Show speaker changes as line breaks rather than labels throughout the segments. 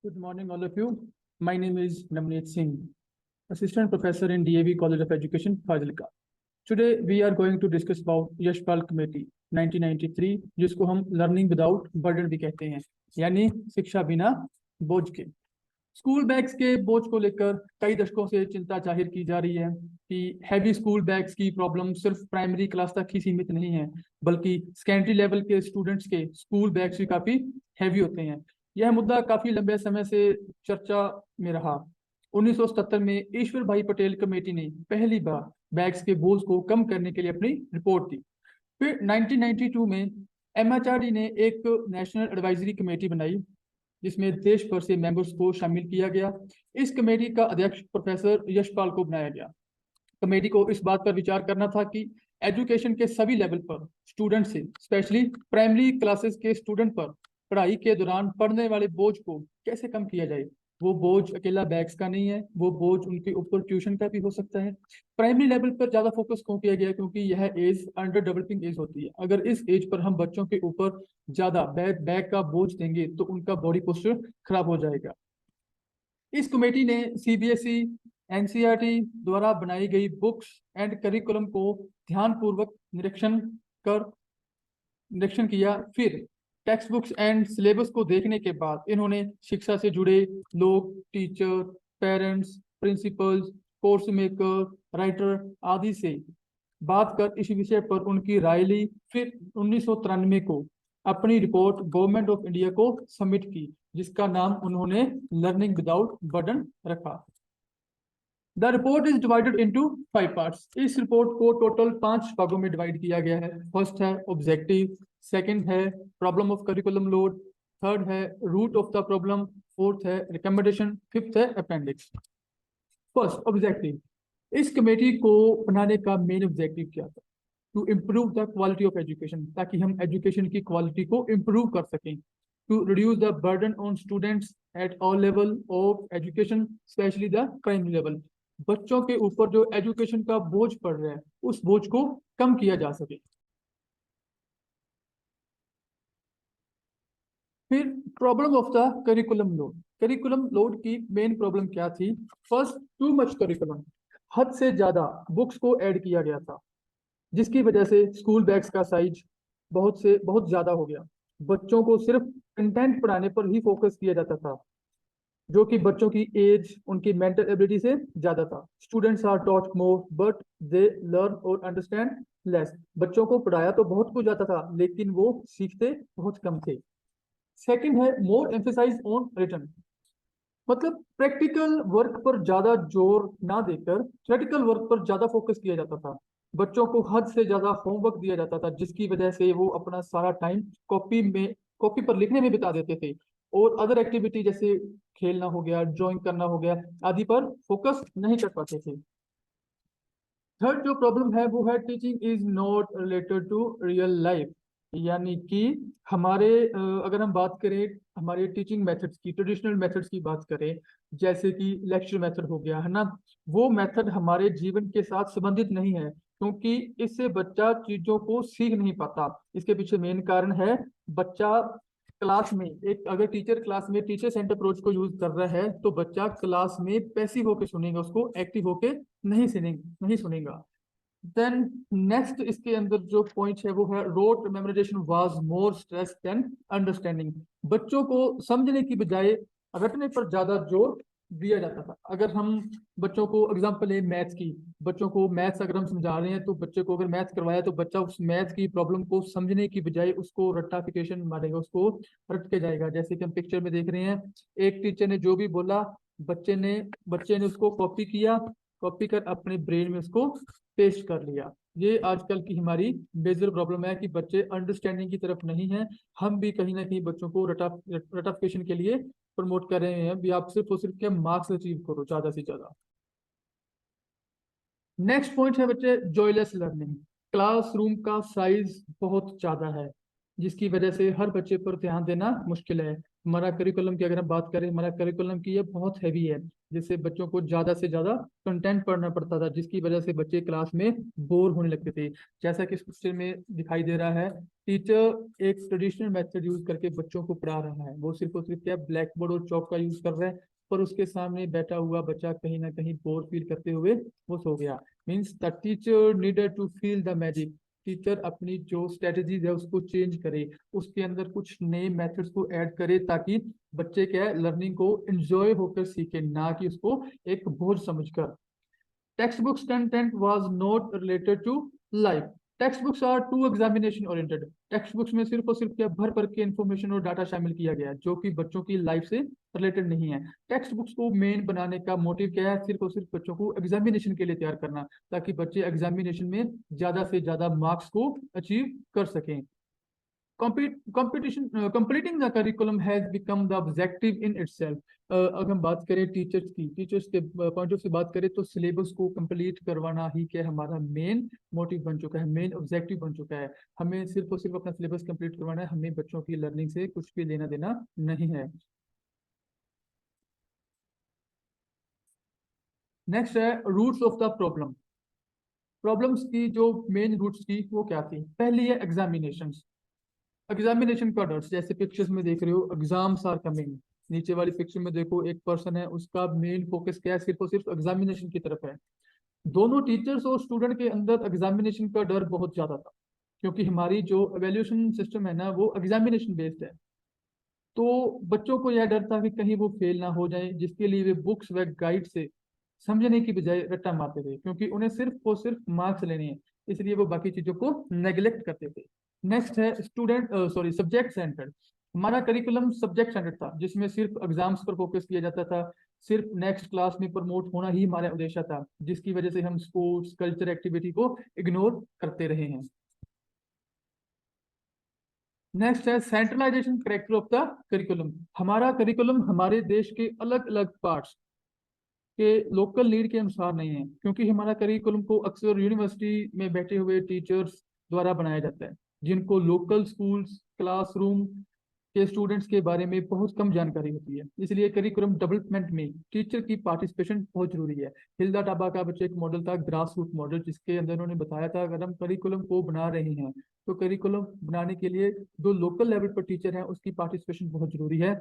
Good morning, all of you. My name is Navneet Singh, Assistant Professor in DAV College of Education, Fazilka. Today, we are going to discuss about Yashpal Committee 1993, जिसको हम Learning Without Burden भी कहते हैं, यानी शिक्षा बिना बोझ के। स्कूल बैग्स के बोझ को लेकर कई दशकों से चिंता जाहिर की जा रही है कि हैवी स्कूल बैग्स की प्रॉब्लम सिर्फ प्राइमरी क्लास तक ही सीमित नहीं है, बल्कि सेकेंडरी लेवल के स्टूडेंट्स के स्कूल बैग्स भी काफ़ी हैवी होते हैं। यह मुद्दा काफ़ी लंबे समय से चर्चा में रहा। 1977 में ईश्वर भाई पटेल कमेटी ने पहली बार बैग्स के बोझ को कम करने के लिए अपनी रिपोर्ट दी। फिर 1992 में MHRD ने एक नेशनल एडवाइजरी कमेटी बनाई, जिसमें देश भर से मेंबर्स को शामिल किया गया। इस कमेटी का अध्यक्ष प्रोफेसर यशपाल को बनाया गया। कमेटी को इस बात पर विचार करना था कि एजुकेशन के सभी लेवल पर स्टूडेंट से, स्पेशली प्राइमरी क्लासेस के स्टूडेंट पर पढ़ाई के दौरान पढ़ने वाले बोझ को कैसे कम किया जाए। वो बोझ अकेला बैग्स का नहीं है, वो बोझ उनके ऊपर ट्यूशन का भी हो सकता है। प्राइमरी लेवल पर ज्यादा फोकस क्यों किया गया? क्योंकि यह एज अंडर डेवलपिंग एज होती है। अगर इस एज पर हम बच्चों के ऊपर ज्यादा बैग का बोझ देंगे तो उनका बॉडी पोस्चर खराब हो जाएगा। इस कमेटी ने CBSE NCERT द्वारा बनाई गई बुक्स एंड करिकुलम को ध्यानपूर्वक निरीक्षण किया। फिर टेक्स्ट बुक्स एंड सिलेबस को देखने के बाद इन्होंने शिक्षा से जुड़े लोग, teacher, parents, principles, course maker, writer आदि से बात कर इस विषय पर उनकी राय ली। फिर 1993 को अपनी रिपोर्ट गवर्नमेंट ऑफ इंडिया को सबमिट की, जिसका नाम उन्होंने लर्निंग विदाउट बर्डन रखा। The report is divided into 5 parts. इस रिपोर्ट को टोटल 5 भागों में डिवाइड किया गया है। फर्स्ट है ऑब्जेक्टिव, सेकंड है problem of curriculum load, third है root of the problem, fourth है रिकमेंडेशन, फिफ्थ है अपेंडिक्स। फर्स्ट ऑब्जेक्टिव, इस कमेटी को बनाने का मेन ऑब्जेक्टिव क्या था? To improve the quality of education, ताकि हम एजुकेशन की क्वालिटी को इम्प्रूव कर सकें। To reduce the burden on students at all level of education, especially the primary level. बच्चों के ऊपर जो एजुकेशन का बोझ पड़ रहा है, उस बोझ को कम किया जा सके। फिर problem of the curriculum load. Curriculum load की मेन प्रॉब्लम क्या थी? फर्स्ट, टू मच करिकुलम, हद से ज्यादा बुक्स को ऐड किया गया था, जिसकी वजह से स्कूल बैग्स का साइज बहुत ज्यादा हो गया। बच्चों को सिर्फ कंटेंट पढ़ाने पर ही फोकस किया जाता था, जो कि बच्चों की एज, उनकी मेंटल एबिलिटी से ज्यादा था। Students are taught more but they learn और अंडरस्टैंड लेस। बच्चों को पढ़ाया तो बहुत कुछ जाता था, लेकिन वो सीखते बहुत कम थे। सेकंड है मोर एम्फेसाइज ऑन रिटन, मतलब प्रैक्टिकल वर्क पर ज्यादा जोर ना देकर थ्योरेटिकल वर्क पर ज्यादा फोकस किया जाता था। बच्चों को हद से ज्यादा होमवर्क दिया जाता था, जिसकी वजह से वो अपना सारा टाइम कॉपी पर लिखने में बिता देते थे, और अदर एक्टिविटी जैसे खेलना हो गया, ड्राइंग करना हो गया आदि पर फोकस नहीं कर पाते थे। थर्ड जो प्रॉब्लम है वो है teaching is not related to real life, यानी कि हमारे अगर हम बात करें हमारे टीचिंग मेथड्स की, ट्रेडिशनल मेथड्स की बात करें, जैसे कि लेक्चर मेथड हो गया है ना, वो मेथड हमारे जीवन के साथ संबंधित नहीं है, क्योंकि इससे बच्चा चीजों को सीख नहीं पाता। इसके पीछे मेन कारण है बच्चा क्लास में, एक अगर टीचर क्लास में टीचर सेंटर अप्रोच को यूज कर रहा है तो बच्चा क्लास में पैसिव होकर सुनेगा, उसको एक्टिव होकर नहीं सुनेगा। देन नेक्स्ट इसके अंदर जो पॉइंट है वो है rote memorization was more stress than understanding. बच्चों को समझने की बजाय रटने पर ज्यादा जोर दिया जाता था। अगर हम बच्चों को एग्जांपल है मैथ्स की, बच्चों को मैथ्स अगर हम समझा रहे हैं तो बच्चे को अगर मैथ्स करवाया तो बच्चा उस मैथ्स की प्रॉब्लम को समझने की बजाय उसको रट्टाफिकेशन मारेगा, उसको रट के जाएगा। जैसे कि हम पिक्चर में देख रहे हैं, एक टीचर ने जो भी बोला बच्चे ने उसको कॉपी किया, कॉपी कर अपने ब्रेन में उसको पेस्ट कर लिया। ये आजकल की हमारी मेजर प्रॉब्लम है कि बच्चे अंडरस्टैंडिंग की तरफ नहीं है। हम भी कहीं ना कहीं बच्चों को रटाफिकेशन के लिए प्रमोट कर रहे हैं भी, आप सिर्फ और सिर्फ क्या मार्क्स अचीव करो ज्यादा से ज्यादा। नेक्स्ट पॉइंट है बच्चे जॉयलेस लर्निंग। क्लासरूम का साइज बहुत ज्यादा है, जिसकी वजह से हर बच्चे पर ध्यान देना मुश्किल है। हमारा करिकुलम की अगर हम बात करें, हमारा करिकुलम की ये बहुत हैवी है, जिससे बच्चों को ज्यादा से ज्यादा कंटेंट पढ़ना पड़ता था, जिसकी वजह से बच्चे क्लास में बोर होने लगते थे। जैसा कि इस पिक्चर में दिखाई दे रहा है, टीचर एक ट्रेडिशनल मेथड यूज करके बच्चों को पढ़ा रहा है। वो सिर्फ और सिर्फ क्या ब्लैक बोर्ड और चौक का यूज कर रहा है, पर उसके सामने बैठा हुआ बच्चा कहीं ना कहीं बोर फील करते हुए वो सो गया। Means the teacher needed to feel the magic. Teacher अपनी जो स्ट्रेटजीज है उसको चेंज करे, उसके अंदर कुछ नए मेथड्स को ऐड करे, ताकि बच्चे क्या है लर्निंग को एंजॉय होकर सीखे, ना कि उसको एक बोझ समझकर। Text books content was not related to life. Text books are too examination oriented. Text books में सिर्फ और सिर्फ क्या भर भर के इन्फॉर्मेशन और डाटा शामिल किया गया है, जो कि बच्चों की लाइफ से रिलेटेड नहीं है। टेक्स्ट बुक्स को मेन बनाने का मोटिव क्या है, सिर्फ और सिर्फ बच्चों को एग्जामिनेशन के लिए तैयार करना, ताकि बच्चे एग्जामिनेशन में ज्यादा से ज्यादा मार्क्स को अचीव कर सकें। Completing the curriculum has become the objective in itself. अगर हम बात करें टीचर्स की, टीचर्स के पॉइंट ऑफ से बात करें तो सिलेबस को कंप्लीट करवाना ही क्या हमारा मेन मोटिव बन चुका है, मेन ऑब्जेक्टिव बन चुका है। हमें सिर्फ और सिर्फ अपना सिलेबस कंप्लीट करवाना है, हमें बच्चों की लर्निंग से कुछ भी लेना देना नहीं है। नेक्स्ट है roots of the problem. Problems की जो मेन रूट्स थी वो क्या थी? पहली है एग्जामिनेशन। एग्जामिनेशन का डर, जैसे पिक्चर्स में देख रहे हो, एग्जाम्स आर कमिंग। नीचे वाली पिक्चर में देखो, एक पर्सन है, उसका मेन फोकस क्या है, सिर्फ और सिर्फ एग्जामिनेशन की तरफ है। दोनों टीचर्स और स्टूडेंट के अंदर एग्जामिनेशन का डर बहुत ज्यादा था, क्योंकि हमारी जो एवेल्यूशन सिस्टम है ना, वो एग्जामिनेशन बेस्ड है। तो बच्चों को यह डर था कि कहीं वो फेल ना हो जाए, जिसके लिए वे बुक्स व गाइड से समझने की बजाय रट्टा मारते थे, क्योंकि उन्हें सिर्फ और सिर्फ मार्क्स लेने हैं, इसलिए वो बाकी चीजों को नेग्लेक्ट करते थे। नेक्स्ट है स्टूडेंट सॉरी सब्जेक्ट सेंटर्ड। हमारा करिकुलम सब्जेक्ट सेंटर्ड था, जिसमें सिर्फ एग्जाम्स पर फोकस किया जाता था। सिर्फ नेक्स्ट क्लास में प्रमोट होना ही हमारा उद्देश्य था, जिसकी वजह से हम स्पोर्ट्स कल्चर एक्टिविटी को इग्नोर करते रहे हैं। नेक्स्ट है centralization character of the curriculum. हमारा करिकुलम हमारे देश के अलग अलग पार्ट्स के लोकल नीड के अनुसार नहीं है, क्योंकि हमारा करिकुलम को अक्सर यूनिवर्सिटी में बैठे हुए टीचर्स द्वारा बनाया जाता है, जिनको लोकल स्कूल्स क्लासरूम के स्टूडेंट्स के बारे में बहुत कम जानकारी होती है। इसलिए करिकुलम डेवलपमेंट में टीचर की पार्टिसिपेशन बहुत जरूरी है। हिल्दा टाबा का बच्चे एक मॉडल था, ग्रास रूट मॉडल, जिसके अंदर उन्होंने बताया था अगर हम करिकुलम को बना रहे हैं तो करिकुलम बनाने के लिए जो लोकल लेवल पर टीचर है उसकी पार्टिसिपेशन बहुत जरूरी है,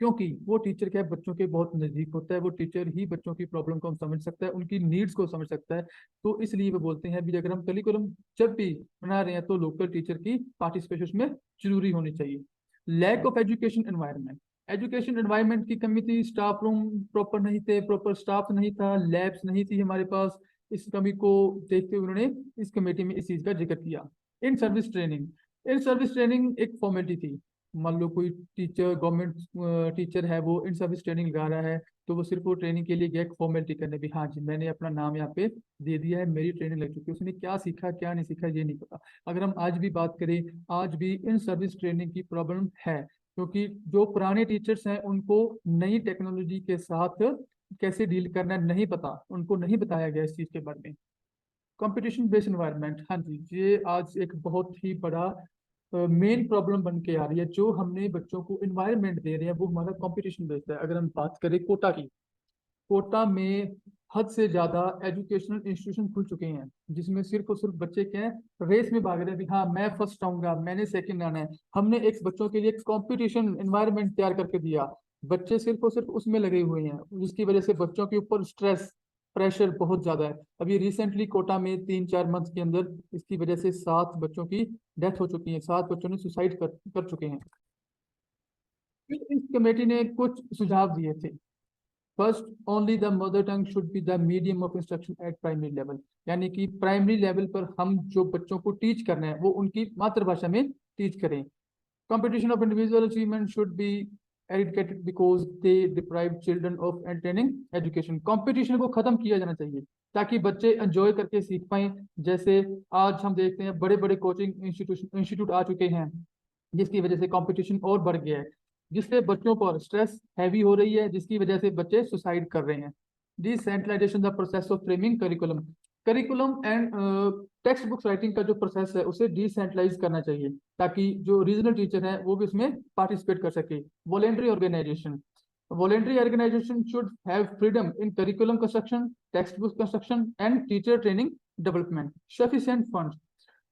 क्योंकि वो टीचर क्या है बच्चों के बहुत नजदीक होता है। वो टीचर ही बच्चों की प्रॉब्लम को समझ सकता है, उनकी नीड्स को समझ सकता है। तो इसलिए वो बोलते हैं भी अगर हम करिकुलम जब भी बना रहे हैं तो लोकल टीचर की पार्टिसिपेशन में जरूरी होनी चाहिए। Lack of education environment. Education environment की कमी थी, स्टाफ रूम प्रॉपर नहीं थे, प्रॉपर स्टाफ नहीं था, लैब्स नहीं थी हमारे पास। इस कमी को देखते हुए उन्होंने इस कमेटी में इस चीज का जिक्र किया। In service training. In service training एक फॉर्मेलिटी थी। मान लो कोई टीचर गवर्नमेंट टीचर है, वो इन सर्विस ट्रेनिंग लगा रहा है, तो वो सिर्फ वो ट्रेनिंग के लिए गया एक फॉर्मेलिटी करने भी, हाँ जी मैंने अपना नाम यहाँ पे दे दिया है, मेरी ट्रेनिंग लग चुकी है। उसने क्या सीखा क्या नहीं सीखा ये नहीं पता। अगर हम आज भी बात करें, आज भी इन सर्विस ट्रेनिंग की प्रॉब्लम है, क्योंकि जो पुराने टीचर्स हैं उनको नई टेक्नोलॉजी के साथ कैसे डील करना है नहीं पता, उनको नहीं बताया गया इस चीज के बारे में। कंपटीशन बेस्ड एनवायरनमेंट, हाँ जी ये आज एक बहुत ही बड़ा मेन प्रॉब्लम बन के आ रही है। जो हमने बच्चों को इन्वायरमेंट दे रहे हैं वो हमारा कंपटीशन बेस्ड है। अगर हम बात करें कोटा की, कोटा में हद से ज्यादा एजुकेशनल इंस्टीट्यूशन खुल चुके हैं, जिसमें सिर्फ और सिर्फ बच्चे क्या है रेस में भाग रहे हैं भी हाँ मैं फर्स्ट आऊंगा, मैंने सेकंड आना है। हमने एक बच्चों के लिए कंपटीशन इन्वायरमेंट तैयार करके दिया, बच्चे सिर्फ और सिर्फ उसमें लगे हुए हैं, जिसकी वजह से बच्चों के ऊपर स्ट्रेस प्रेशर बहुत ज्यादा है। अभी रिसेंटली कोटा में 3-4 मंथ के अंदर इसकी वजह से 7 बच्चों की डेथ हो चुकी है, 7 बच्चों ने सुसाइड कर चुके हैं। फिर इस कमेटी ने कुछ सुझाव दिए थे। First, only the mother tongue should be the medium of instruction eight primary level. यानी कि प्राइमरी लेवल पर हम जो बच्चों को टीच करना है वो उनकी मातृभाषा में टीच करें। Competition of individual achievement should be eradicated because they deprive children of entertaining education. Competition को खत्म किया जाना चाहिए, ताकि बच्चे एंजॉय करके सीख पाए। जैसे आज हम देखते हैं बड़े बड़े कोचिंग इंस्टीट्यूट आ चुके हैं, जिसकी वजह से कंपटीशन और बढ़ गया है, जिससे बच्चों पर स्ट्रेस हैवी हो रही है, जिसकी वजह से बच्चे सुसाइड कर रहे हैं। Decentralization the process of framing curriculum. Curriculum and text books writing का जो प्रोसेस है उसे डिसेंट्रलाइज करना चाहिए, ताकि जो रीजनल टीचर हैं वो भी इसमें पार्टिसिपेट कर सके। Voluntary organization, voluntary organization should have freedom in curriculum construction, textbook construction and teacher training development. Sufficient funds,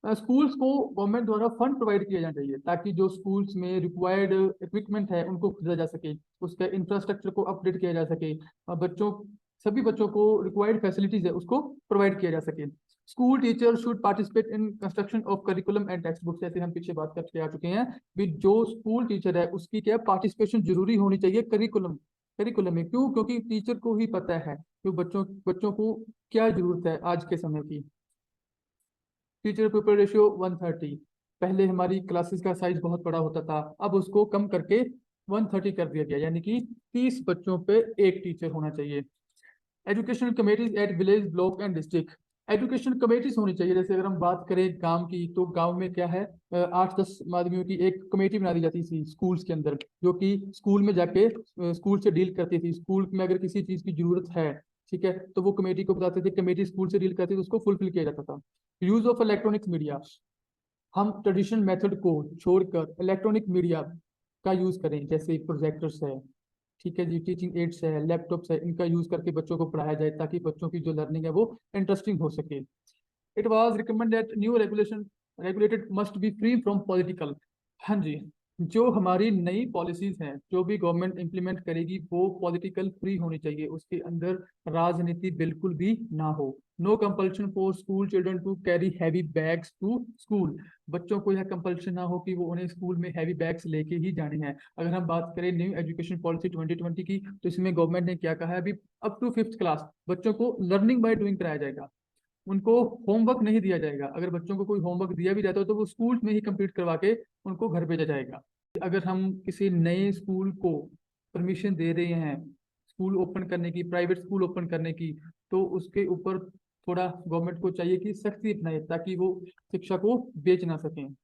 schools को गवर्नमेंट द्वारा फंड प्रोवाइड किया जाना चाहिए, ताकि जो स्कूल्स में रिक्वायर्ड इक्विपमेंट है उनको खरीदा जा सके, उसके इंफ्रास्ट्रक्चर को अपडेट किया जा सके, बच्चों सभी बच्चों को रिक्वायर्ड फैसिलिटीज है उसको प्रोवाइड किया जा सके। School teacher should participate in construction of curriculum and text books, जैसे हम पीछे बात करके आ चुके हैं भी जो स्कूल टीचर है उसकी क्या पार्टिसिपेशन जरूरी होनी चाहिए करिकुलम में। क्यों? क्योंकि टीचर को ही पता है कि बच्चों को क्या जरूरत है आज के समय की। टीचर पीपल रेशियो 130, पहले हमारी क्लासेस का साइज बहुत बड़ा होता था, अब उसको कम करके 130 कर दिया गया, यानी कि 30 बच्चों पे एक टीचर होना चाहिए। Education committees at village, block and district, education committees होनी चाहिए। जैसे अगर हम बात करें गांव की, तो गांव में क्या है, 8-10 आदमियों की एक कमेटी बना दी जाती थी स्कूल्स के अंदर, जो कि स्कूल में जाके स्कूल से डील करती थी। स्कूल में अगर किसी चीज की जरूरत है, ठीक है, तो वो कमेटी को बताते थे, कमेटी स्कूल से डील करती थी, उसको फुलफिल किया जाता था। यूज ऑफ इलेक्ट्रॉनिक्स मीडिया, हम ट्रेडिशनल मेथड को छोड़कर इलेक्ट्रॉनिक मीडिया का यूज करें, जैसे प्रोजेक्टर्स है, ठीक है जी, टीचिंग एड्स है, लैपटॉप्स है, इनका यूज करके बच्चों को पढ़ाया जाए, ताकि बच्चों की जो लर्निंग है वो इंटरेस्टिंग हो सके। It was recommended that new regulation regulated must be free from political, हाँ जी, जो हमारी नई पॉलिसीज हैं, जो भी गवर्नमेंट इंप्लीमेंट करेगी वो पॉलिटिकल फ्री होनी चाहिए, उसके अंदर राजनीति बिल्कुल भी ना हो। No compulsion for school children to carry heavy bags to school, बच्चों को यह कंपल्शन ना हो कि वो उन्हें स्कूल में हैवी बैग्स लेके ही जाने हैं। अगर हम बात करें न्यू एजुकेशन पॉलिसी 2020 की, तो इसमें गवर्नमेंट ने क्या कहा है, अभी अप टू 5th क्लास बच्चों को लर्निंग बाय डूइंग कराया जाएगा, उनको होमवर्क नहीं दिया जाएगा। अगर बच्चों को कोई होमवर्क दिया भी जाता है तो वो स्कूल में ही कंप्लीट करवा के उनको घर भेजा जाएगा। अगर हम किसी नए स्कूल को परमिशन दे रहे हैं स्कूल ओपन करने की, प्राइवेट स्कूल ओपन करने की, तो उसके ऊपर थोड़ा गवर्नमेंट को चाहिए कि सख्ती अपनाए, ताकि वो शिक्षा को बेच ना सकें।